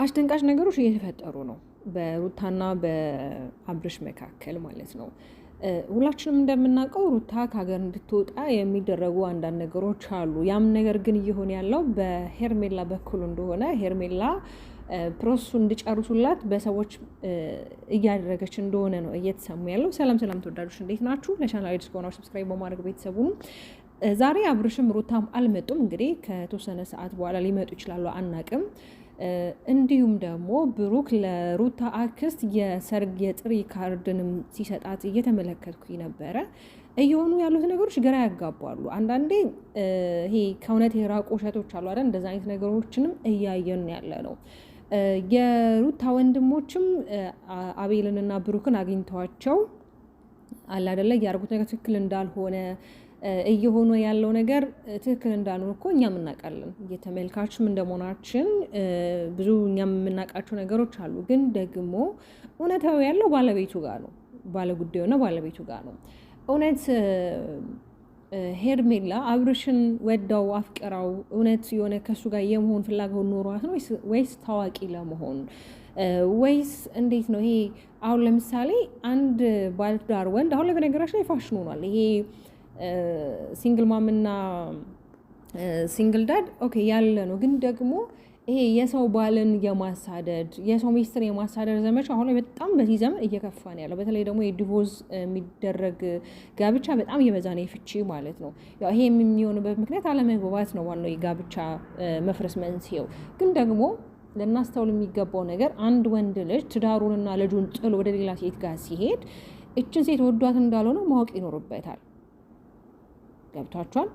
አስደንጋጭ ነገሮች እየተፈጠሩ ነው በሩታና በአብርሽ መካከል ማለት ነው። ሁላችንም እንደምናውቀው ሩታ ከሀገር እንድትወጣ የሚደረጉ አንዳንድ ነገሮች አሉ። ያም ነገር ግን እየሆነ ያለው በሄርሜላ በኩል እንደሆነ ሄርሜላ ፕሮሰሱን እንዲጨርሱላት በሰዎች እያደረገች እንደሆነ ነው እየተሰሙ ያለው። ሰላም ሰላም ተወዳጆች እንዴት ናችሁ? ለቻናል አዲስ ከሆናችሁ ሰብስክራይብ በማድረግ ቤተሰቡን ዛሬ አብርሽም ሩታም አልመጡም። እንግዲህ ከተወሰነ ሰዓት በኋላ ሊመጡ ይችላሉ አናቅም። እንዲሁም ደግሞ ብሩክ ለሩታ አክስት የሰርግ የጥሪ ካርድንም ሲሰጣት እየተመለከትኩኝ ነበረ። እየሆኑ ያሉት ነገሮች ግራ ያጋባሉ። አንዳንዴ ይሄ ከእውነት የራቁ ውሸቶች አሉ አይደል? እንደዛ አይነት ነገሮችንም እያየን ያለ ነው። የሩታ ወንድሞችም አቤልንና ብሩክን አግኝተዋቸው አለ አይደለ ያደረጉት ነገር ትክክል እንዳልሆነ እየሆነ ያለው ነገር ትክክል እንዳልሆነ እኮ እኛም እናውቃለን። እየተመልካችም እንደመሆናችን ብዙ እኛም የምናውቃቸው ነገሮች አሉ። ግን ደግሞ እውነታው ያለው ባለቤቱ ጋር ነው፣ ባለጉዳዩና ባለቤቱ ጋር ነው። እውነት ሄርሜላ አብርሽን ወዳው አፍቅራው እውነት የሆነ ከሱ ጋር የመሆን ፍላጎት ኖሯት ነው ወይስ ታዋቂ ለመሆን ወይስ እንዴት ነው? ይሄ አሁን ለምሳሌ አንድ ባለትዳር ወንድ አሁን ላይ በነገራችን ላይ ፋሽን ሆኗል ይሄ ሲንግል ማምና ሲንግል ዳድ ኦኬ ያለ ነው። ግን ደግሞ ይሄ የሰው ባልን የማሳደድ የሰው ሚስጥር የማሳደድ ዘመቻ አሁን ላይ በጣም በዚህ ዘመን እየከፋ ነው ያለው። በተለይ ደግሞ የዲቮርስ የሚደረግ ጋብቻ በጣም እየበዛ ነው፣ የፍቺ ማለት ነው። ያው ይሄ የሚሆንበት ምክንያት አለመግባባት ነው ዋናው የጋብቻ መፍረስ መንስኤው። ግን ደግሞ ልናስተውል የሚገባው ነገር አንድ ወንድ ልጅ ትዳሩንና ልጁን ጥሎ ወደ ሌላ ሴት ጋር ሲሄድ እችን ሴት ወዷት እንዳልሆነ ማወቅ ይኖርበታል። ገብቷቸዋል።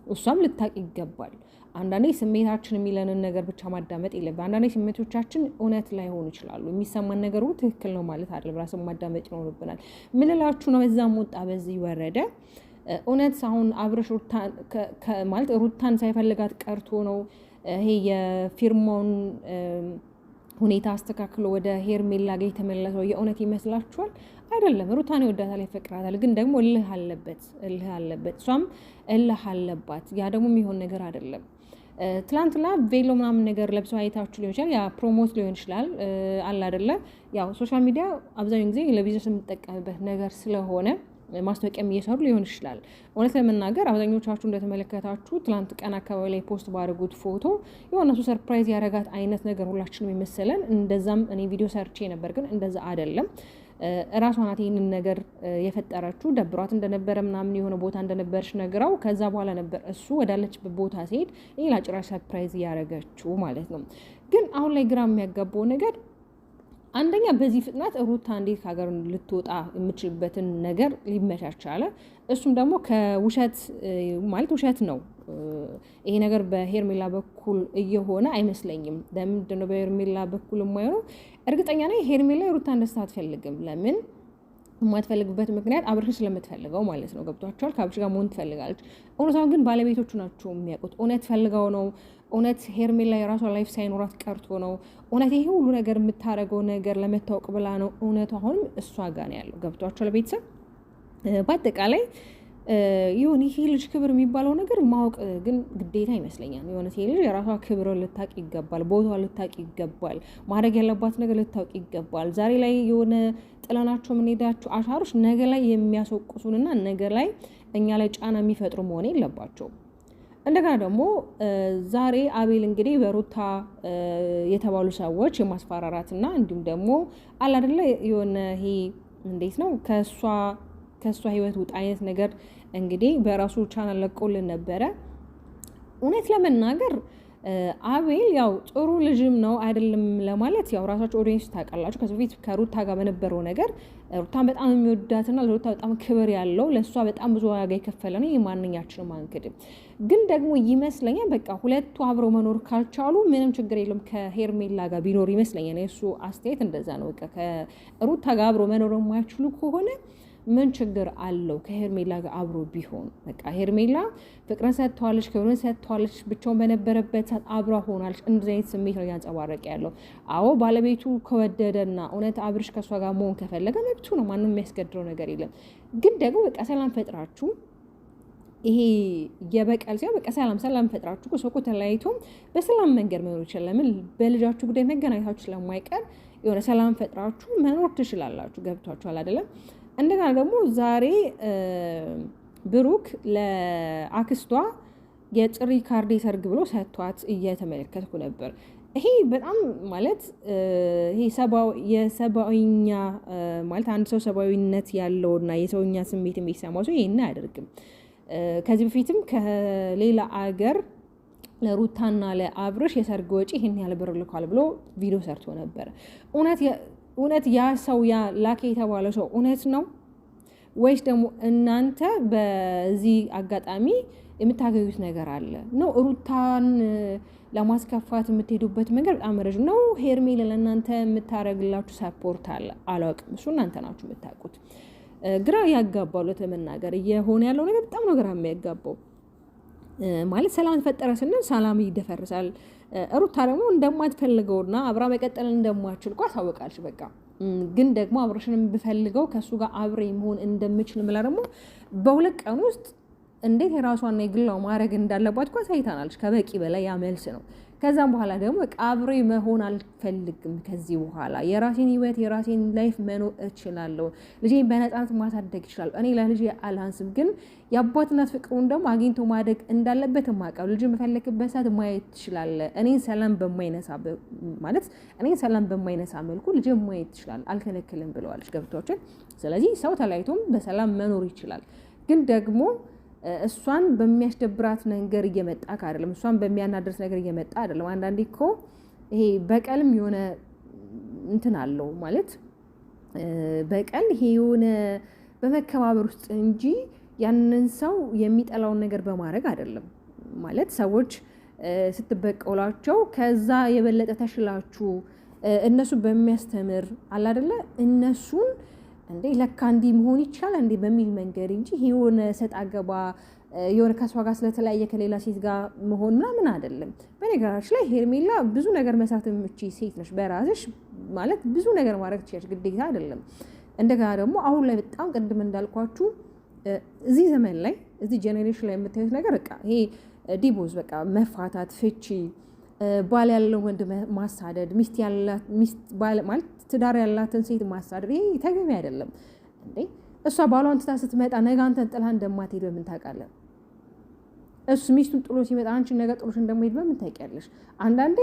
እሷም ልታቅ ይገባል። አንዳንዴ ስሜታችን የሚለንን ነገር ብቻ ማዳመጥ የለብን። አንዳንዴ ስሜቶቻችን እውነት ላይሆኑ ይችላሉ። የሚሰማን ነገሩ ትክክል ነው ማለት አይደለም። ራስን ማዳመጥ ይኖርብናል። ምን እላችሁ ነው? በዛም ወጣ በዚህ ወረደ። እውነት አሁን አብርሽ ማለት ሩታን ሳይፈልጋት ቀርቶ ነው ይሄ የፊርማውን ሁኔታ አስተካክሎ ወደ ሄርሜላ ጋር የተመለሰው የእውነት ይመስላችኋል? አይደለም። ሩታን ይወዳታል፣ ይፈቅራታል። ግን ደግሞ እልህ አለበት፣ እሷም እልህ አለባት። ያ ደግሞ የሚሆን ነገር አይደለም። ትላንትና ቬሎ ምናምን ነገር ለብሰው አይታችሁ ሊሆን ይችላል። ያ ፕሮሞት ሊሆን ይችላል አለ አይደለ? ያው ሶሻል ሚዲያ አብዛኛውን ጊዜ ለቢዝነስ የምንጠቀምበት ነገር ስለሆነ ማስታወቂያም እየሰሩ ሊሆን ይችላል። እውነት ለመናገር አብዛኞቻችሁ እንደተመለከታችሁ ትላንት ቀን አካባቢ ላይ ፖስት ባደረጉት ፎቶ የሆነ እሱ ሰርፕራይዝ ያደረጋት አይነት ነገር ሁላችንም የመሰለን፣ እንደዛም እኔ ቪዲዮ ሰርቼ ነበር፣ ግን እንደዛ አይደለም። እራሷ ናት ይህንን ነገር የፈጠረችው። ደብሯት እንደነበረ ምናምን የሆነ ቦታ እንደነበረች ነግራው ከዛ በኋላ ነበር እሱ ወዳለችበት ቦታ ሲሄድ ሌላ ጭራሽ ሰርፕራይዝ እያደረገችው ማለት ነው። ግን አሁን ላይ ግራ የሚያጋባው ነገር አንደኛ በዚህ ፍጥነት ሩታ እንዴት ከሀገር ልትወጣ የምችልበትን ነገር ሊመቻች አለ። እሱም ደግሞ ከውሸት ማለት ውሸት ነው። ይሄ ነገር በሄርሜላ በኩል እየሆነ አይመስለኝም። ለምንድን ነው በሄርሜላ በኩል የማይሆነው? እርግጠኛ ነኝ ሄርሜላ የሩታን ደስታ አትፈልግም። ለምን የማትፈልግበት ምክንያት አብርሽ ስለምትፈልገው ማለት ነው። ገብቷቸዋል። ከአብርሽ ጋር መሆን ትፈልጋለች። እውነታውን ግን ባለቤቶቹ ናቸው የሚያውቁት። እውነት ፈልገው ነው? እውነት ሄርሜላ የራሷ ላይፍ ሳይኖራት ቀርቶ ነው? እውነት ይሄ ሁሉ ነገር የምታደርገው ነገር ለመታወቅ ብላ ነው? እውነቱ አሁንም እሷ ጋር ነው ያለው። ገብቷቸዋል ቤተሰብ። በአጠቃላይ የሆነ ይሄ ልጅ ክብር የሚባለው ነገር ማወቅ ግን ግዴታ ይመስለኛል። የሆነ ይሄ ልጅ የራሷ ክብር ልታቅ ይገባል፣ ቦታ ልታቅ ይገባል፣ ማድረግ ያለባት ነገር ልታውቅ ይገባል። ዛሬ ላይ የሆነ ጥለናቸው የምንሄዳቸው አሻሮች ነገ ላይ የሚያስወቅሱንና ነገ ላይ እኛ ላይ ጫና የሚፈጥሩ መሆን የለባቸውም። እንደገና ደግሞ ዛሬ አቤል እንግዲህ በሩታ የተባሉ ሰዎች የማስፈራራትና እንዲሁም ደግሞ አለ አይደለ የሆነ ይሄ እንዴት ነው ከእሷ ህይወት ውጣ አይነት ነገር እንግዲህ በራሱ ቻናል ለቆልን ነበረ። እውነት ለመናገር አቤል ያው ጥሩ ልጅም ነው አይደለም ለማለት ያው ራሳቸው ኦዲየንስ ታውቃላችሁ። ከዚህ በፊት ከሩታ ጋር በነበረው ነገር ሩታን በጣም የሚወዳትና ለሩታ በጣም ክብር ያለው ለእሷ በጣም ብዙ ዋጋ የከፈለ ነው። የማንኛችንም አንክድም። ግን ደግሞ ይመስለኛል በቃ ሁለቱ አብረው መኖር ካልቻሉ ምንም ችግር የለም ከሄርሜላ ጋር ቢኖር ይመስለኛል። የእሱ አስተያየት እንደዛ ነው። በቃ ከሩታ ጋር አብረው መኖር የማይችሉ ከሆነ ምን ችግር አለው ከሄርሜላ ጋር አብሮ ቢሆን? በቃ ሄርሜላ ፍቅርን ሰጥተዋለች፣ ክብርን ሰጥተዋለች፣ ብቻውን በነበረበት ሰዓት አብራ ሆናለች። እንደዚህ አይነት ስሜት ነው እያንጸባረቀ ያለው። አዎ ባለቤቱ ከወደደና እውነት አብርሽ ከእሷ ጋር መሆን ከፈለገ መብቱ ነው። ማንም የሚያስገድረው ነገር የለም። ግን ደግሞ በቃ ሰላም ፈጥራችሁ ይሄ የበቀል ሲሆን በቃ ሰላም ፈጥራችሁ እኮ ሰው እኮ ተለያይቶም በሰላም መንገድ መኖር ይችላል። ለምን በልጃችሁ ጉዳይ መገናኘታችሁ ስለማይቀር የሆነ ሰላም ፈጥራችሁ መኖር ትችላላችሁ። ገብቷችኋል አይደለም? እንደገና ደግሞ ዛሬ ብሩክ ለአክስቷ የጥሪ ካርድ ሰርግ ብሎ ሰጥቷት እየተመለከትኩ ነበር። ይሄ በጣም ማለት ይሄ የሰብአዊኛ ማለት አንድ ሰው ሰብአዊነት ያለውና የሰውኛ ስሜት የሚሰማው ሰው ይሄን አያደርግም። ከዚህ በፊትም ከሌላ አገር ለሩታና ለአብርሽ የሰርግ ወጪ ይሄን ያህል ብር ልኳል ብሎ ቪዲዮ ሰርቶ ነበር። እውነት ያ ሰው ያ ላከ የተባለው ሰው እውነት ነው ወይስ ደግሞ እናንተ በዚህ አጋጣሚ የምታገኙት ነገር አለ ነው? ሩታን ለማስከፋት የምትሄዱበት መንገድ በጣም ረጅም ነው። ሄርሜላ ለእናንተ የምታደርግላችሁ ሰፖርት አለ፣ አላውቅም። እሱ እናንተ ናችሁ የምታውቁት። ግራ ያጋባሉ። ለመናገር እየሆነ ያለው ነገር በጣም ነው ግራ የሚያጋባው። ማለት ሰላም ፈጠረ ስንል ሰላም ይደፈርሳል። ሩታ ደግሞ እንደማትፈልገውና አብራ መቀጠል እንደማትችል እኮ አሳወቃለች። በቃ ግን ደግሞ አብረሽንም ብፈልገው ከእሱ ጋር አብሬ መሆን እንደምችል ምላ ደግሞ በሁለት ቀን ውስጥ እንዴት የራሷና የግላው ማድረግ እንዳለባት እኮ አሳይታናለች። ከበቂ በላይ ያ መልስ ነው። ከዛም በኋላ ደግሞ በቃ አብሬ መሆን አልፈልግም። ከዚህ በኋላ የራሴን ህይወት የራሴን ላይፍ መኖር እችላለሁ። ልጄን በነፃነት ማሳደግ ይችላል። እኔ ለልጄ አልሃንስም፣ ግን የአባትነት ፍቅሩን ደግሞ አግኝቶ ማደግ እንዳለበት ማቀብ ልጅ መፈለክበት ሰዓት ማየት ትችላለ። እኔን ሰላም በማይነሳ መልኩ ልጅ ማየት ትችላል። አልከለክልም ብለዋለች። ገብቷችን። ስለዚህ ሰው ተለያይቶም በሰላም መኖር ይችላል። ግን ደግሞ እሷን በሚያስደብራት ነገር እየመጣ አይደለም። እሷን በሚያናድርስ ነገር እየመጣ አይደለም። አንዳንዴ እኮ ይሄ በቀልም የሆነ እንትን አለው ማለት በቀል ይሄ የሆነ በመከባበር ውስጥ እንጂ ያንን ሰው የሚጠላውን ነገር በማድረግ አይደለም። ማለት ሰዎች ስትበቀላቸው ከዛ የበለጠ ተሽላችሁ እነሱ በሚያስተምር አለ አይደለ እነሱን እንዴ ለካ እንዲህ መሆን ይቻላል እንዴ በሚል መንገድ እንጂ የሆነ ሰጥ አገባ የሆነ ከሷ ጋር ስለተለያየ ከሌላ ሴት ጋር መሆን ምናምን አይደለም። በነገራችን ላይ ሄርሜላ ብዙ ነገር መስራት የምትችይ ሴት ነሽ። በራስሽ ማለት ብዙ ነገር ማድረግ ትችያለሽ፣ ግዴታ አይደለም። እንደገና ደግሞ አሁን ላይ በጣም ቅድም እንዳልኳችሁ እዚህ ዘመን ላይ እዚህ ጄኔሬሽን ላይ የምታዩት ነገር በቃ ይሄ ዲቦዝ በቃ መፋታት፣ ፍቺ፣ ባል ያለው ወንድ ማሳደድ፣ ሚስት ባል ማለት ትዳር ያላትን ሴት ማሳደድ ይሄ ተገቢ አይደለም እንዴ። እሷ ባሏን ትታ ስትመጣ ነገ አንተን ጥላ እንደማትሄድ በምን ታውቃለህ? እሱ ሚስቱን ጥሎ ሲመጣ አንቺን ነገ ጥሎሽ እንደማይሄድ በምን ታውቂያለሽ? አንዳንዴ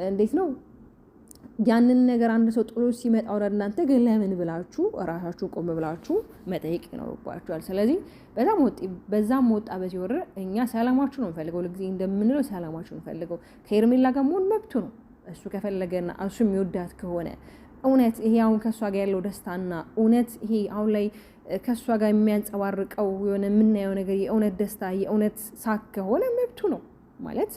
እንዴት ነው ያንን ነገር አንድ ሰው ጥሎ ሲመጣ ወደ እናንተ ግን ለምን ብላችሁ እራሳችሁ ቆም ብላችሁ መጠየቅ ይኖርባችኋል። ስለዚህ በዛም ወጣ በዚህ ወረ እኛ ሰላማችሁ ነው እንፈልገው፣ ለጊዜ እንደምንለው ሰላማችሁ ነው እንፈልገው። ከሄርሜላ ጋር መሆን መብቱ ነው። እሱ ከፈለገና እሱ የሚወዳት ከሆነ እውነት ይሄ አሁን ከእሷ ጋር ያለው ደስታና እውነት ይሄ አሁን ላይ ከእሷ ጋር የሚያንጸባርቀው የሆነ የምናየው ነገር የእውነት ደስታ የእውነት ሳቅ ከሆነ መብቱ ነው ማለት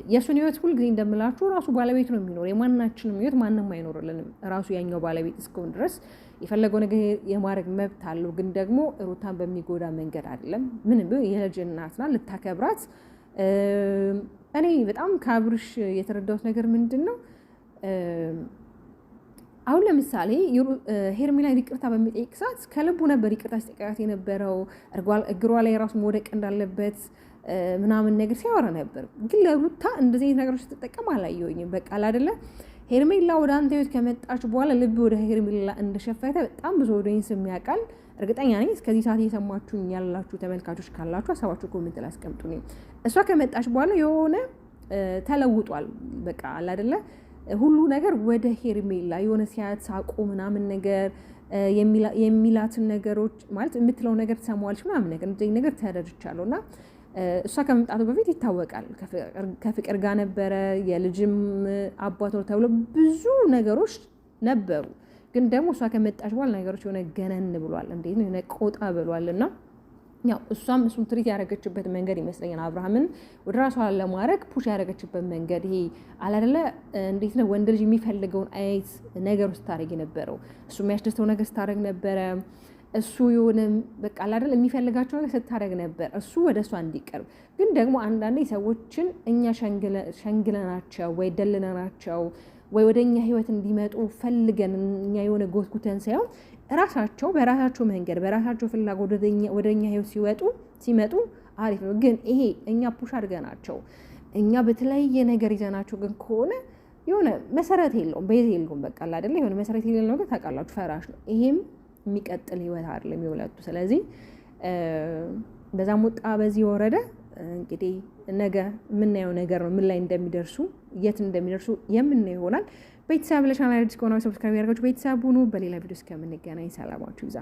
የእሱን ህይወት ሁልጊዜ እንደምላችሁ ራሱ ባለቤቱ ነው የሚኖር። የማናችንም ህይወት ማንም አይኖርልንም። ራሱ ያኛው ባለቤት እስከሆነ ድረስ የፈለገው ነገር የማድረግ መብት አለው። ግን ደግሞ ሩታን በሚጎዳ መንገድ አይደለም። ምንም ቢሆን የልጅ እናት ናት፣ ልታከብራት። እኔ በጣም ከአብርሽ የተረዳሁት ነገር ምንድን ነው፣ አሁን ለምሳሌ ሄርሜላ ይቅርታ በሚጠይቅ ሰዓት ከልቡ ነበር ይቅርታ ሲጠይቃት የነበረው። እግሯ ላይ ራሱ መውደቅ እንዳለበት ምናምን ነገር ሲያወራ ነበር። ግን ለሩታ እንደዚህ ነገሮች ስትጠቀም አላየሁኝም። በቃ አይደለ ሄርሜላ ወደ አንተ ህይወት ከመጣች በኋላ ልብ ወደ ሄርሜላ እንደሸፈተ በጣም ብዙ ወደኝስ የሚያውቃል። እርግጠኛ ነኝ እስከዚህ ሰዓት እየሰማችሁኝ ያላችሁ ተመልካቾች ካላችሁ ሀሳባችሁ ኮሜንት ላይ አስቀምጡልኝ። እሷ ከመጣች በኋላ የሆነ ተለውጧል። በቃ አይደለ ሁሉ ነገር ወደ ሄርሜላ የሆነ ሲያት ሳቁ ምናምን ነገር የሚላትን ነገሮች ማለት የምትለው ነገር ትሰማዋለች ምናምን ነገር እንደዚህ ነገር ተረድቻለሁና እሷ ከመምጣቱ በፊት ይታወቃል። ከፍቅር ጋር ነበረ፣ የልጅም አባት ነው ተብሎ ብዙ ነገሮች ነበሩ። ግን ደግሞ እሷ ከመጣች በኋላ ነገሮች የሆነ ገነን ብሏል። እንዴት ነው የሆነ ቆጣ ብሏል። እና ያው እሷም እሱን ትሪት ያደረገችበት መንገድ ይመስለኛል አብርሃምን ወደ ራሷ ለማድረግ ፑሽ ያደረገችበት መንገድ ይሄ አላደለ እንዴት ነው ወንድ ልጅ የሚፈልገውን አይነት ነገር ስታደርግ የነበረው እሱ የሚያስደስተው ነገር ስታደርግ ነበረ። እሱ የሆነ በቃ አይደል የሚፈልጋቸው ነገር ስታደርግ ነበር እሱ ወደ እሷ እንዲቀርብ። ግን ደግሞ አንዳንዴ ሰዎችን እኛ ሸንግለናቸው ወይ ደልነናቸው ወይ ወደ እኛ ህይወት እንዲመጡ ፈልገን እኛ የሆነ ጎትኩተን ሳይሆን ራሳቸው በራሳቸው መንገድ በራሳቸው ፍላጎት ወደኛ ህይወት ሲመጡ አሪፍ ነው። ግን ይሄ እኛ ፑሽ አድርገናቸው እኛ በተለያየ ነገር ይዘናቸው ግን ከሆነ የሆነ መሰረት የለውም፣ ቤዝ የለውም። በቃ አይደለ የሆነ መሰረት የሌለው ነገር ታውቃላችሁ፣ ፈራሽ ነው። ይሄም የሚቀጥል ህይወት አይደለም የሁለቱ። ስለዚህ በዛም ወጣ በዚህ ወረደ እንግዲህ ነገ የምናየው ነገር ነው። ምን ላይ እንደሚደርሱ የት እንደሚደርሱ የምናየው ይሆናል። ቤተሰብ ለቻናል አዲስ ከሆነ ሰብስክራይብ ያደርጋችሁ ቤተሰብ ሁኑ። በሌላ ቪዲዮ እስከምንገናኝ ሰላማችሁ ይብዛ።